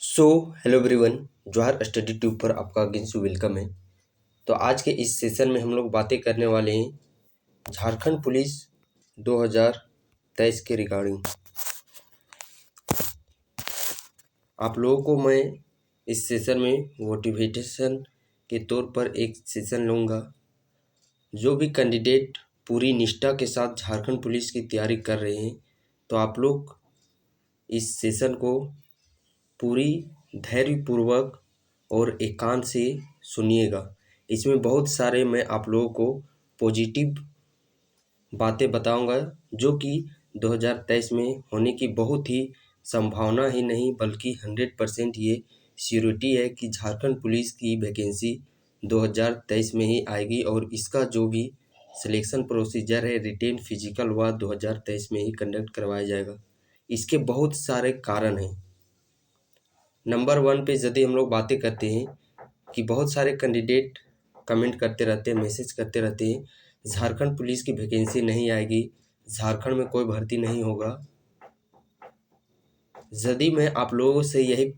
So hello everyone, जौहर study tube पर आपका again से वेलकम है। तो आज के इस सेशन में हम लोग बातें करने वाले हैं झारखंड पुलिस 2023 के रिगार्डिंग। आप लोगों को मैं इस सेशन में मोटिवेशन के तौर पर एक सेशन लूँगा। जो भी कैंडिडेट पूरी निष्ठा के साथ झारखंड पुलिस की तैयारी कर रहे हैं, तो आप लोग इस सेशन को पूरी धैर्यपूर्वक और एकांत से सुनिएगा। इसमें बहुत सारे मैं आप लोगों को पॉजिटिव बातें बताऊंगा जो कि 2023 में होने की बहुत ही संभावना ही नहीं बल्कि 100% ये श्योरिटी है कि झारखंड पुलिस की वैकेंसी 2023 में ही आएगी और इसका जो भी सिलेक्शन प्रोसीजर है रिटेन फिजिकल वह 2023 में ही कंडक्ट करवाया जाएगा। इसके बहुत सारे कारण हैं। नंबर 1 पे यदि हम लोग बातें करते हैं कि बहुत सारे कैंडिडेट कमेंट करते रहते हैं, मैसेज करते रहते हैं, झारखंड पुलिस की वैकेंसी नहीं आएगी, झारखंड में कोई भर्ती नहीं होगा। यदि मैं आप लोगों से यही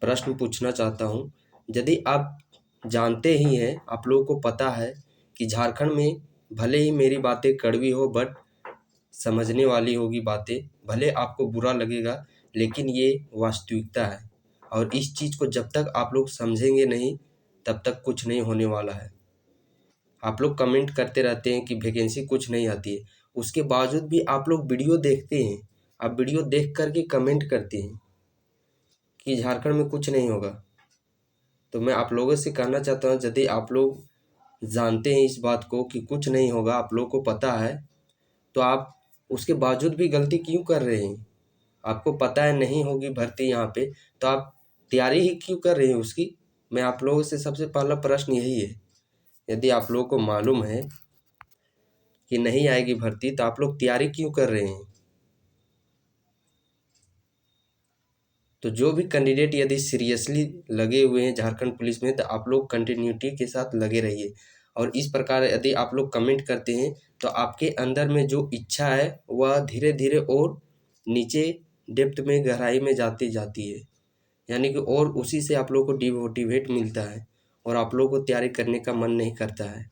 प्रश्न पूछना चाहता हूं, यदि आप जानते ही हैं, आप लोगों को पता है कि झारखंड में भले ही मेरी बातें कड़वी हो बट समझने वाली होगी बातें, भले आपको बुरा लगेगा लेकिन ये वास्तविकता है और इस चीज़ को जब तक आप लोग समझेंगे नहीं तब तक कुछ नहीं होने वाला है। आप लोग कमेंट करते रहते हैं कि वैकेंसी कुछ नहीं आती है, उसके बावजूद भी आप लोग वीडियो देखते हैं, आप वीडियो देख करके कमेंट करते हैं कि झारखंड में कुछ नहीं होगा। तो मैं आप लोगों से कहना चाहता हूँ, यदि आप लोग जानते हैं इस बात को कि कुछ नहीं होगा, आप लोग को पता है, तो आप उसके बावजूद भी गलती क्यों कर रहे हैं? आपको पता है नहीं होगी भर्ती यहाँ पे, तो आप तैयारी ही क्यों कर रहे हैं उसकी? मैं आप लोगों से सबसे पहला प्रश्न यही है। यदि आप लोगों को मालूम है कि नहीं आएगी भर्ती तो आप लोग तैयारी क्यों कर रहे हैं? तो जो भी कैंडिडेट यदि सीरियसली लगे हुए हैं झारखंड पुलिस में, तो आप लोग कंटिन्यूटी के साथ लगे रहिए। और इस प्रकार यदि आप लोग कमेंट करते हैं तो आपके अंदर में जो इच्छा है वह धीरे धीरे और नीचे डेप्थ में गहराई में जाती जाती है, यानी कि और उसी से आप लोग को डिमोटिवेट मिलता है और आप लोग को तैयारी करने का मन नहीं करता है।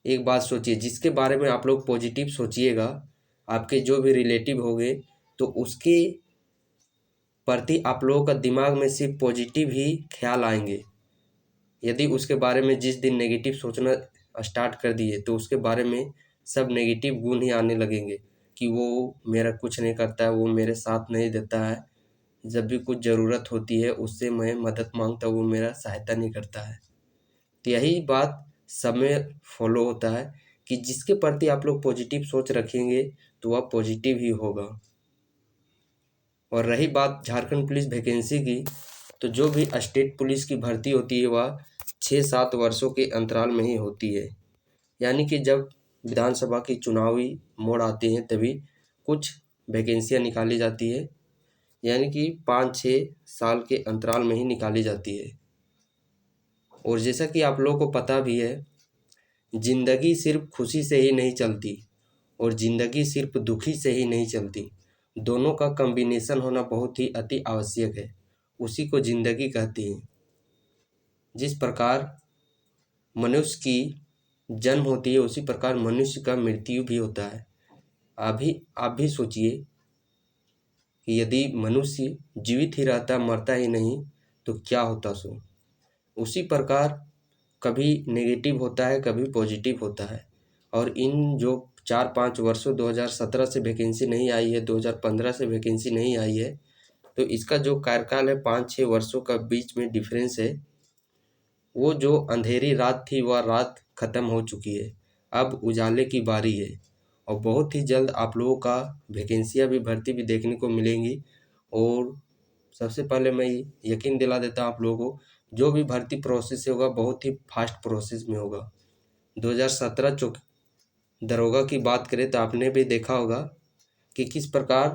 एक बात सोचिए, जिसके बारे में आप लोग पॉजिटिव सोचिएगा, आपके जो भी रिलेटिव होंगे तो उसके प्रति आप लोगों का दिमाग में सिर्फ पॉजिटिव ही ख्याल आएंगे। यदि उसके बारे में जिस दिन नेगेटिव सोचना स्टार्ट कर दिए तो उसके बारे में सब नेगेटिव गुण ही आने लगेंगे कि वो मेरा कुछ नहीं करता है, वो मेरे साथ नहीं देता है, जब भी कुछ ज़रूरत होती है उससे मैं मदद मांगता हूँ वो मेरा सहायता नहीं करता है। तो यही बात सब में फॉलो होता है कि जिसके प्रति आप लोग पॉजिटिव सोच रखेंगे तो वह पॉजिटिव ही होगा। और रही बात झारखंड पुलिस वैकेंसी की, तो जो भी स्टेट पुलिस की भर्ती होती है वह 6-7 वर्षों के अंतराल में ही होती है, यानी कि जब विधानसभा की चुनावी मोड़ आते हैं तभी कुछ वैकेंसियाँ निकाली जाती है, यानी कि 5-6 साल के अंतराल में ही निकाली जाती है। और जैसा कि आप लोगों को पता भी है, ज़िंदगी सिर्फ खुशी से ही नहीं चलती और ज़िंदगी सिर्फ दुखी से ही नहीं चलती, दोनों का कॉम्बिनेशन होना बहुत ही अति आवश्यक है, उसी को ज़िंदगी कहते हैं। जिस प्रकार मनुष्य की जन्म होती है उसी प्रकार मनुष्य का मृत्यु भी होता है। आप भी सोचिए कि यदि मनुष्य जीवित ही रहता, मरता ही नहीं, तो क्या होता सो। उसी प्रकार कभी नेगेटिव होता है, कभी पॉजिटिव होता है। और इन जो 4-5 वर्षों 2017 से वैकेंसी नहीं आई है, 2015 से वैकेंसी नहीं आई है, तो इसका जो कार्यकाल है 5-6 वर्षों का बीच में डिफरेंस है। वो जो अंधेरी रात थी वह रात ख़त्म हो चुकी है, अब उजाले की बारी है और बहुत ही जल्द आप लोगों का वैकेंसियाँ भी भर्ती भी देखने को मिलेंगी। और सबसे पहले मैं यकीन दिला देता हूँ आप लोगों को, जो भी भर्ती प्रोसेस होगा बहुत ही फास्ट प्रोसेस में होगा। 2017 दरोगा की बात करें तो आपने भी देखा होगा कि किस प्रकार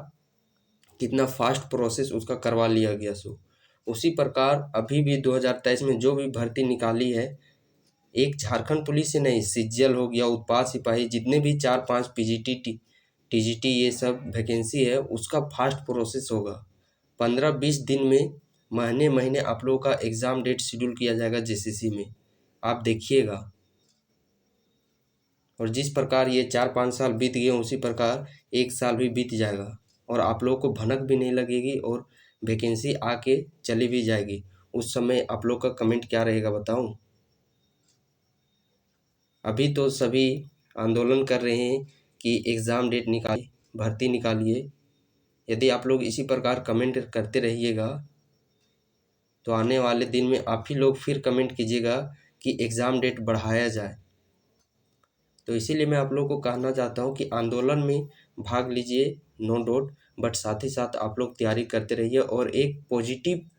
कितना फास्ट प्रोसेस उसका करवा लिया गया सो। उसी प्रकार अभी भी 2023 में जो भी भर्ती निकाली है, एक झारखंड पुलिस से नहीं, सीजीएल हो गया, उत्पाद सिपाही, जितने भी 4-5 पीजीटी टीजीटी ये सब वैकेंसी है उसका फास्ट प्रोसेस होगा। 15-20 दिन में, महीने महीने आप लोगों का एग्ज़ाम डेट शेड्यूल किया जाएगा जेसीसी में। आप देखिएगा। और जिस प्रकार ये 4-5 साल बीत गए उसी प्रकार 1 साल भी बीत जाएगा और आप लोगों को भनक भी नहीं लगेगी और वैकेंसी आके चली भी जाएगी। उस समय आप लोग का कमेंट क्या रहेगा बताऊं? अभी तो सभी आंदोलन कर रहे हैं कि एग्ज़ाम डेट निकालिए, भर्ती निकालिए। यदि आप लोग इसी प्रकार कमेंट करते रहिएगा तो आने वाले दिन में आप ही लोग फिर कमेंट कीजिएगा कि एग्ज़ाम डेट बढ़ाया जाए। तो इसीलिए मैं आप लोगों को कहना चाहता हूँ कि आंदोलन में भाग लीजिए, नो डाउट, बट साथ ही साथ आप लोग तैयारी करते रहिए और एक पॉजिटिव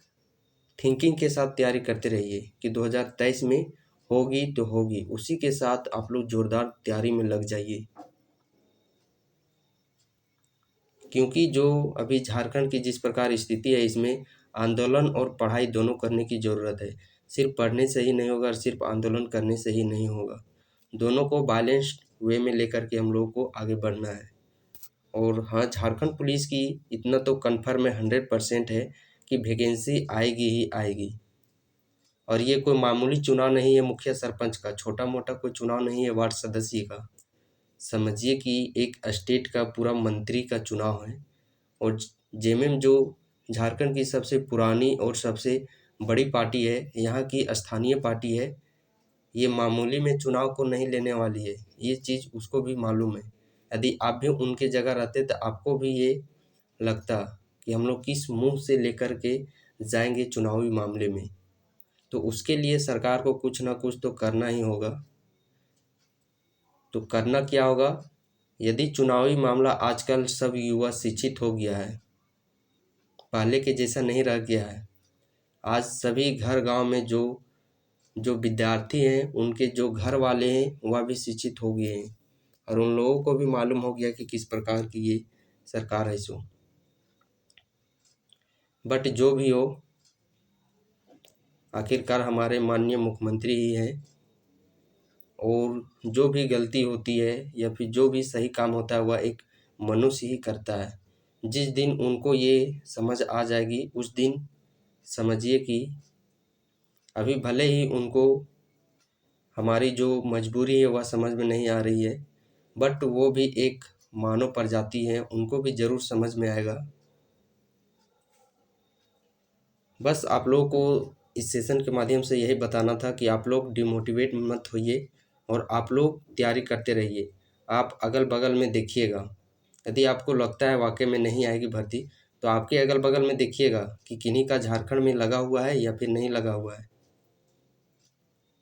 थिंकिंग के साथ तैयारी करते रहिए कि 2023 में होगी तो होगी। उसी के साथ आप लोग ज़ोरदार तैयारी में लग जाइए, क्योंकि जो अभी झारखंड की जिस प्रकार स्थिति है इसमें आंदोलन और पढ़ाई दोनों करने की ज़रूरत है। सिर्फ पढ़ने से ही नहीं होगा और सिर्फ आंदोलन करने से ही नहीं होगा। दोनों को बैलेंस्ड वे में लेकर के हम लोगों को आगे बढ़ना है। और हाँ, झारखंड पुलिस की इतना तो कन्फर्म है 100% है कि वैकेंसी आएगी ही आएगी। और ये कोई मामूली चुनाव नहीं है मुखिया सरपंच का, छोटा मोटा कोई चुनाव नहीं है वार्ड सदस्य का। समझिए कि एक स्टेट का पूरा मंत्री का चुनाव है। और जेएमएम जो झारखंड की सबसे पुरानी और सबसे बड़ी पार्टी है, यहाँ की स्थानीय पार्टी है, ये मामूली में चुनाव को नहीं लेने वाली है। ये चीज़ उसको भी मालूम है। यदि आप भी उनके जगह रहते तो आपको भी ये लगता कि हम लोग किस मुंह से लेकर के जाएंगे चुनावी मामले में। तो उसके लिए सरकार को कुछ ना कुछ तो करना ही होगा। तो करना क्या होगा? यदि चुनावी मामला, आजकल सब युवा शिक्षित हो गया है, पहले के जैसा नहीं रह गया है। आज सभी घर गांव में जो जो विद्यार्थी हैं उनके जो घर वाले हैं वह भी शिक्षित हो गए हैं और उन लोगों को भी मालूम हो गया कि किस प्रकार की ये सरकार है। सो बट जो भी हो, आखिरकार हमारे माननीय मुख्यमंत्री ही हैं और जो भी गलती होती है या फिर जो भी सही काम होता है वह एक मनुष्य ही करता है। जिस दिन उनको ये समझ आ जाएगी उस दिन समझिए कि अभी भले ही उनको हमारी जो मजबूरी है वह समझ में नहीं आ रही है, बट वो भी एक मानव प्रजाति है, उनको भी ज़रूर समझ में आएगा। बस आप लोगों को इस सेशन के माध्यम से यही बताना था कि आप लोग डिमोटिवेट मत होइए और आप लोग तैयारी करते रहिए। आप अगल बगल में देखिएगा, यदि आपको लगता है वाकई में नहीं आएगी भर्ती तो आपके अगल बगल में देखिएगा कि किन्हीं का झारखंड में लगा हुआ है या फिर नहीं लगा हुआ है।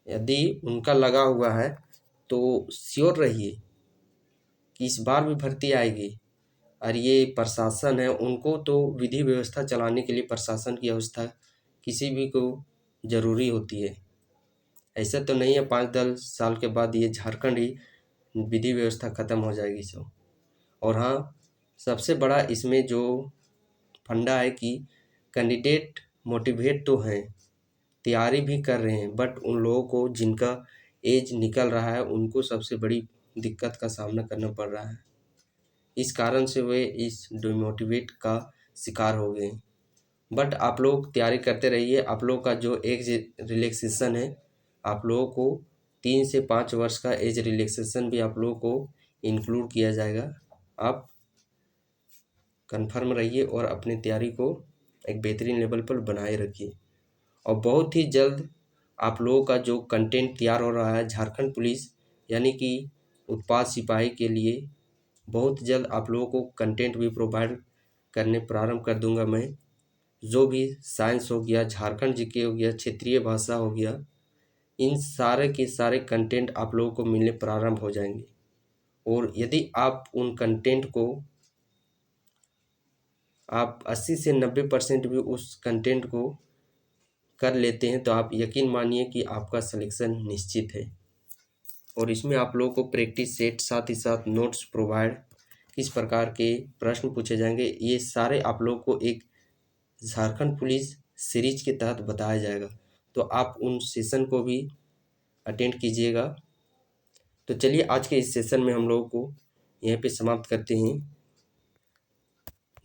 यदि उनका लगा हुआ है तो श्योर रहिए कि इस बार भी भर्ती आएगी। और ये प्रशासन है, उनको तो विधि व्यवस्था चलाने के लिए प्रशासन की अवस्था किसी भी को ज़रूरी होती है। ऐसा तो नहीं है 5-10 साल के बाद ये झारखंड ही विधि व्यवस्था ख़त्म हो जाएगी। सो और हाँ, सबसे बड़ा इसमें जो फंडा है कि कैंडिडेट मोटिवेट तो हैं, तैयारी भी कर रहे हैं, बट उन लोगों को जिनका एज निकल रहा है उनको सबसे बड़ी दिक्कत का सामना करना पड़ रहा है। इस कारण से वे इस डिमोटिवेट का शिकार हो गए। बट आप लोग तैयारी करते रहिए। आप लोग का जो एज रिलैक्सेशन है, आप लोगों को 3 से 5 वर्ष का एज रिलैक्सेशन भी आप लोगों को इंक्लूड किया जाएगा। आप कंफर्म रहिए और अपनी तैयारी को एक बेहतरीन लेवल पर बनाए रखिए। और बहुत ही जल्द आप लोगों का जो कंटेंट तैयार हो रहा है झारखंड पुलिस यानी कि उत्पाद सिपाही के लिए, बहुत जल्द आप लोगों को कंटेंट भी प्रोवाइड करने प्रारंभ कर दूंगा मैं। जो भी साइंस हो गया, झारखंड जीके हो गया, क्षेत्रीय भाषा हो गया, इन सारे के सारे कंटेंट आप लोगों को मिलने प्रारंभ हो जाएंगे। और यदि आप उन कंटेंट को आप 80 से 90% भी उस कंटेंट को कर लेते हैं तो आप यकीन मानिए कि आपका सिलेक्शन निश्चित है। और इसमें आप लोगों को प्रैक्टिस सेट, साथ ही साथ नोट्स प्रोवाइड, किस प्रकार के प्रश्न पूछे जाएंगे, ये सारे आप लोगों को एक झारखंड पुलिस सीरीज के तहत बताया जाएगा। तो आप उन सेशन को भी अटेंड कीजिएगा। तो चलिए आज के इस सेशन में हम लोगों को यहीं पे समाप्त करते हैं।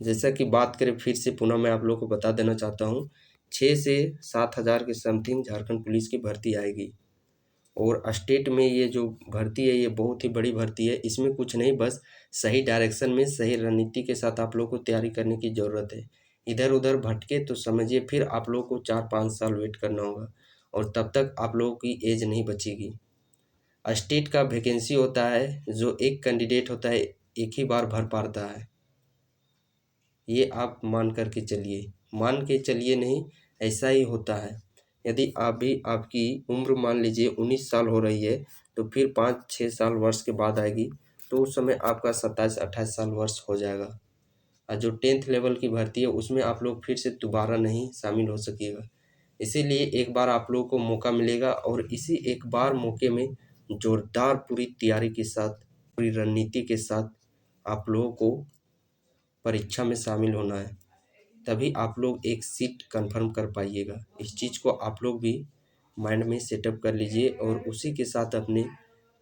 जैसा कि बात करें फिर से पुनः मैं आप लोगों को बता देना चाहता हूँ, 6 से 7 हज़ार के समथिंग झारखंड पुलिस की भर्ती आएगी। और स्टेट में ये जो भर्ती है ये बहुत ही बड़ी भर्ती है। इसमें कुछ नहीं, बस सही डायरेक्शन में सही रणनीति के साथ आप लोग को तैयारी करने की ज़रूरत है। इधर उधर भटके तो समझिए फिर आप लोग को 4-5 साल वेट करना होगा और तब तक आप लोगों की एज नहीं बचेगी। स्टेट का वैकेंसी होता है जो एक कैंडिडेट होता है एक ही बार भर पाता है, ये आप मान कर के चलिए, मान के चलिए नहीं, ऐसा ही होता है। यदि आपकी उम्र मान लीजिए 19 साल हो रही है तो फिर 5-6 साल वर्ष के बाद आएगी तो उस समय आपका 27-28 साल वर्ष हो जाएगा। और जो 10th लेवल की भर्ती है उसमें आप लोग फिर से दोबारा नहीं शामिल हो सकिएगा। इसीलिए एक बार आप लोगों को मौका मिलेगा और इसी एक बार मौके में जोरदार पूरी तैयारी के साथ, पूरी रणनीति के साथ आप लोगों को परीक्षा में शामिल होना है, तभी आप लोग एक सीट कंफर्म कर पाइएगा। इस चीज़ को आप लोग भी माइंड में सेटअप कर लीजिए और उसी के साथ अपनी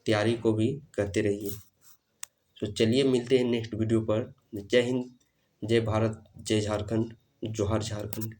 तैयारी को भी करते रहिए। तो चलिए मिलते हैं नेक्स्ट वीडियो पर। जय हिंद, जय भारत, जय झारखंड, जोहार झारखंड।